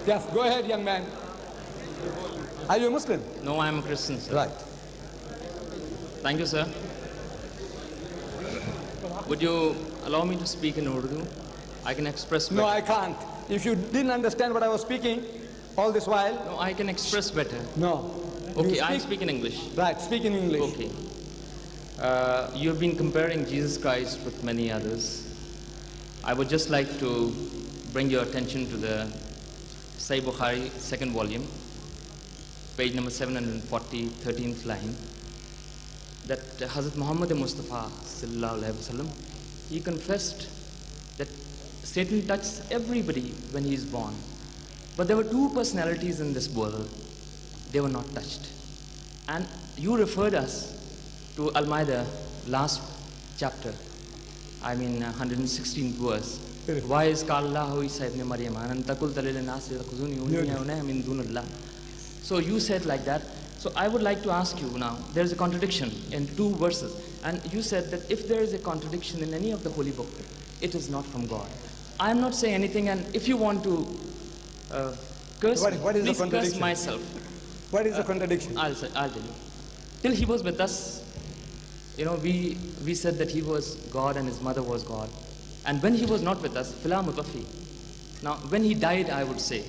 Yes, go ahead, young man. Are you a Muslim? No, I am a Christian, sir. Right. Thank you, sir. Would you allow me to speak in Urdu? I can express better. No, I can't. If you didn't understand what I was speaking all this while. No, I can express better. No. Okay, I speak in English. Right, speak in English. Okay. You have been comparing Jesus Christ with many others. I would just like to bring your attention to the Sahih Bukhari, second volume, page number 740, 13th line, that Hazrat Muhammad Mustafa sallallahu alaihi wasallam, he confessed that Satan touches everybody when he is born. But there were two personalities in this world, they were not touched. And you referred us to Al-Ma'idah, last chapter, I mean 116th verse. Why is Allahu Isa ibn Maryam an taqul lil nas yakhuzuni unna min dunillah. So you said like that. So I would like to ask you now, there is a contradiction in two verses, and you said that if there is a contradiction in any of the holy book, it is not from God. I am not saying anything, and if you want to curse, what is please the contradiction? curse myself. What is the contradiction? I'll tell you. Till he was with us, you know, we said that he was God and his mother was God. And when he was not with us, fila mutafi. Now, when he died, I would say,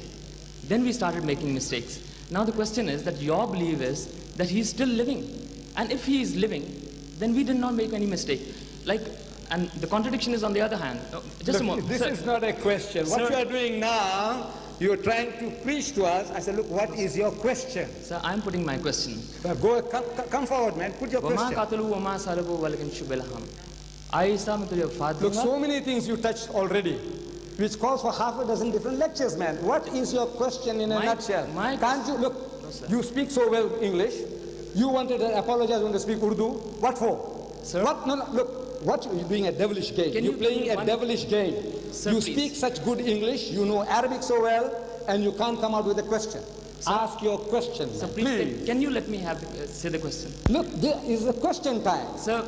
then we started making mistakes. Now the question is that your belief is that he is still living. And if he is living, then we did not make any mistake. Like, and the contradiction is on the other hand. Just Look, a moment. this Sir, is not a question. What Sir. you are doing now, you are trying to preach to us. I said, look, what is your question? Sir, I am putting my question. Come forward, man. Put your وَمَا question. قَتَلُوا وَمَا صَلَبُوا وَلَكِنْ شُبِّهَ لَهُمْ. आइसा में तुझे वफात Look, दूंगा. so many things you touched already, which calls for half a dozen different lectures, man. What is your question in a nutshell? Can't you, look, you speak so well English. You wanted to apologize when to speak Urdu. What for? Sir? What? No, look, what you're doing a devilish game. Can You're you playing give me a one- devilish game. Sir, You please. speak such good English, you know Arabic so well, and you can't come out with a question. Ask your question, Sir, man, please, can you let me have say the question? Look, there is a question time. Sir,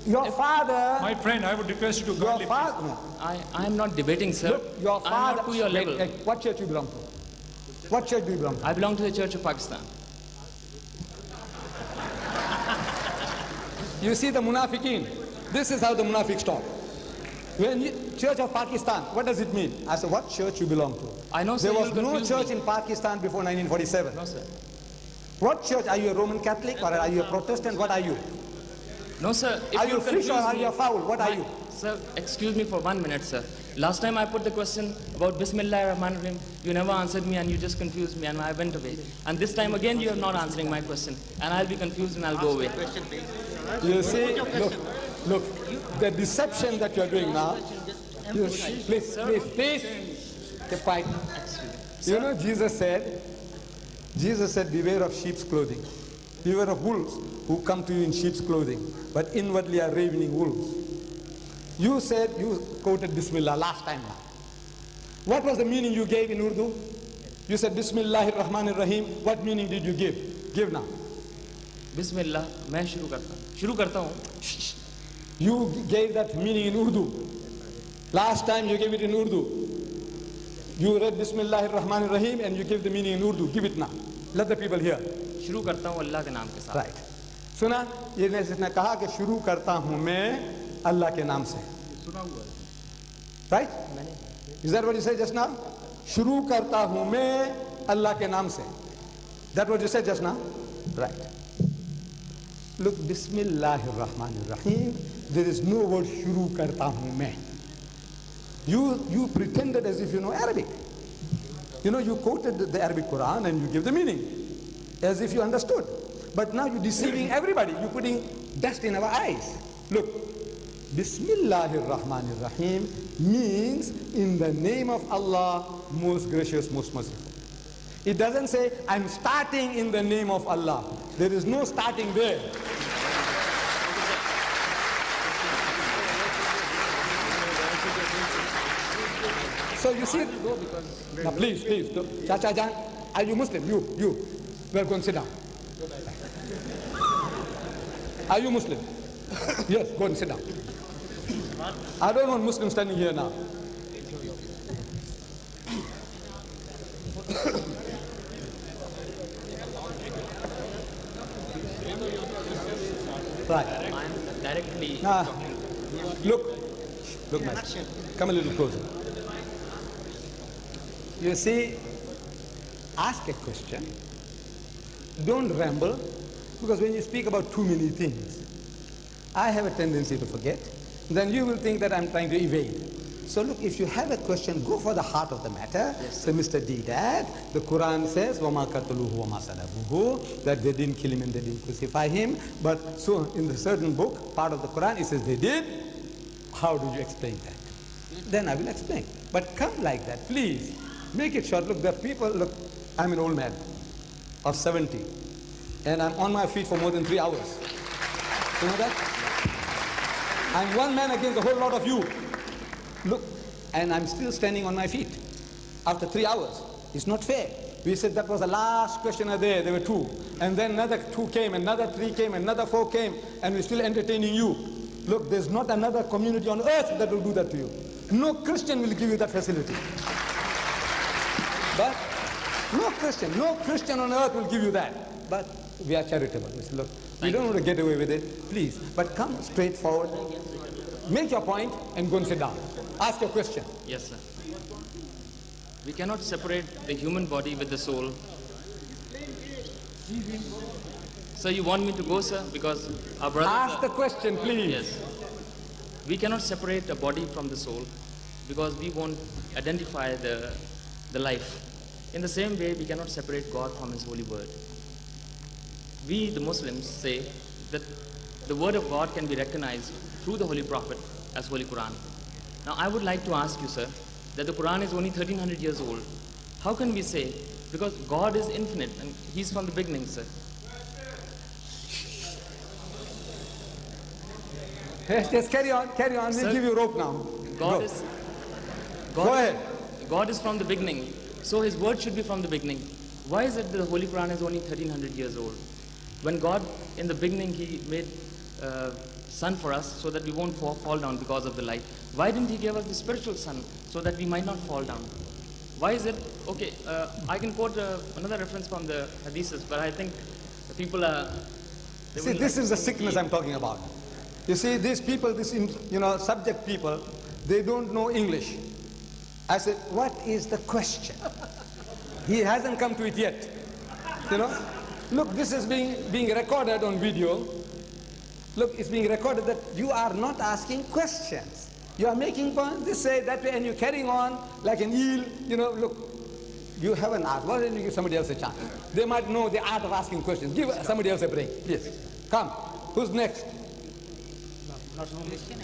Your father, My friend, I would request you to your kindly. father, I am not debating, sir. look, your I am father, not to your level. what church you belong to? What church do you belong to? I belong to the Church of Pakistan. You see the munafiqeen. This is how the munafiqs talk. When you, Church of Pakistan, what does it mean? I said, what church you belong to? I know, sir, There you was will no confuse church me. in Pakistan before 1947. No, sir. What church? Are you a Roman Catholic or are you a Protestant? What are you? No, sir. If Are you fish or confuse are me- you a fowl? What are you? Sir, excuse me for 1 minute, sir. Last time I put the question about Bismillah ar-Rahman ar-Rahim, you never answered me and you just confused me and I went away. And this time again you are not answering my question. And I'll be confused and I'll go away. You see, look, the deception that you're doing now. Please, keep quiet. You know, Jesus said, beware of sheep's clothing. Beware of wolves who come to you in sheep's clothing, but inwardly are ravening wolves. You said, you quoted Bismillah last time now. What was the meaning you gave in Urdu? You said Bismillahir Rahmanir Rahim. What meaning did you give? Give now. Bismillah, मैं शुरू करता हूँ. You gave that meaning in Urdu. Last time you gave it in Urdu. You read Bismillahir Rahmanir Rahim and you give the meaning in Urdu. Give it now. Let the people hear. शुरू करता हूँ अल्लाह के नाम के साथ. Right. सुना? ये इसने कहा कि शुरू करता हूँ मैं अल्लाह के नाम से. Right? Is that what you said just now? शुरू करता हूँ मैं अल्लाह के नाम से. That what you said just now? Right. Look, Bismillahir Rahmanir Rahim. There is no word शुरू करता हूँ मैं. You pretended as if you know Arabic. You know, you quoted the Arabic Quran and you give the meaning as if you understood. But now you're deceiving everybody. You're putting dust in our eyes. Look, Bismillahir Rahmanir Rahim means in the name of Allah, most gracious, most merciful. It doesn't say, I'm starting in the name of Allah. There is no starting there. So you see, now please, Chacha Jan, are you Muslim? You. Well, go and sit down. Are you Muslim? Yes, go and sit down. I don't want Muslims standing here now. Right. I'm directly Ah, talking. look, man. Come a little closer. You see, ask a question. Don't ramble, because when you speak about too many things, I have a tendency to forget. Then you will think that I'm trying to evade. So look, if you have a question, go for the heart of the matter. Yes. So Mr. Dad, the Quran says, وَمَا قَتَلُوهُ وَمَا صَلَبُوهُ, that they didn't kill him and they didn't crucify him. But so in the certain book, part of the Quran, it says they did. How did you explain that? Then I will explain. But come like that, please. Make it short. Look, the people, look, I'm an old man of 70. And I'm on my feet for more than 3 hours. You know that? I'm one man against a whole lot of you. Look, and I'm still standing on my feet after 3 hours. It's not fair. We said that was the last questioner there. There were 2. And then another 2 came, another 3 came, another 4 came, and we're still entertaining you. Look, there's not another community on earth that will do that to you. No Christian will give you that facility. But no Christian on earth will give you that. But we are charitable. We say, look, we don't want to get away with it, please. But come straight forward, make your point, and go and sit down. Ask your question. Yes, sir. We cannot separate the human body with the soul. So you want me to go, sir? Because our brothers Ask the question, please. Yes. We cannot separate a body from the soul because we won't identify the life. In the same way, we cannot separate God from His holy word. We, the Muslims, say that the word of God can be recognized through the Holy Prophet as Holy Quran. Now, I would like to ask you, sir, that the Quran is only 1300 years old. How can we say? Because God is infinite and He's from the beginning, sir. Yes, just carry on. We'll Sir, give you rope now. Go ahead. God is from the beginning. So His word should be from the beginning. Why is it that the Holy Quran is only 1300 years old? When God, in the beginning, He made sun for us so that we won't fall down because of the light. Why didn't He give us the spiritual sun so that we might not fall down? Why is it? Okay, I can quote another reference from the hadiths, but I think the people are... See, this is the sickness I'm talking about. You see, these people, subject people, they don't know English. I said, what is the question? He hasn't come to it yet. Look, this is being recorded on video. Look, it's being recorded that you are not asking questions. You are making fun, this way, that way, and you're carrying on like an eel. Look, you haven't asked. Why don't you give somebody else a chance? They might know the art of asking questions. Give somebody else a break, please. Come. Who's next?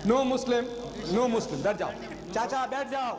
No Muslim. No Muslim. बैठ जाओ. चाचा बैठ जाओ.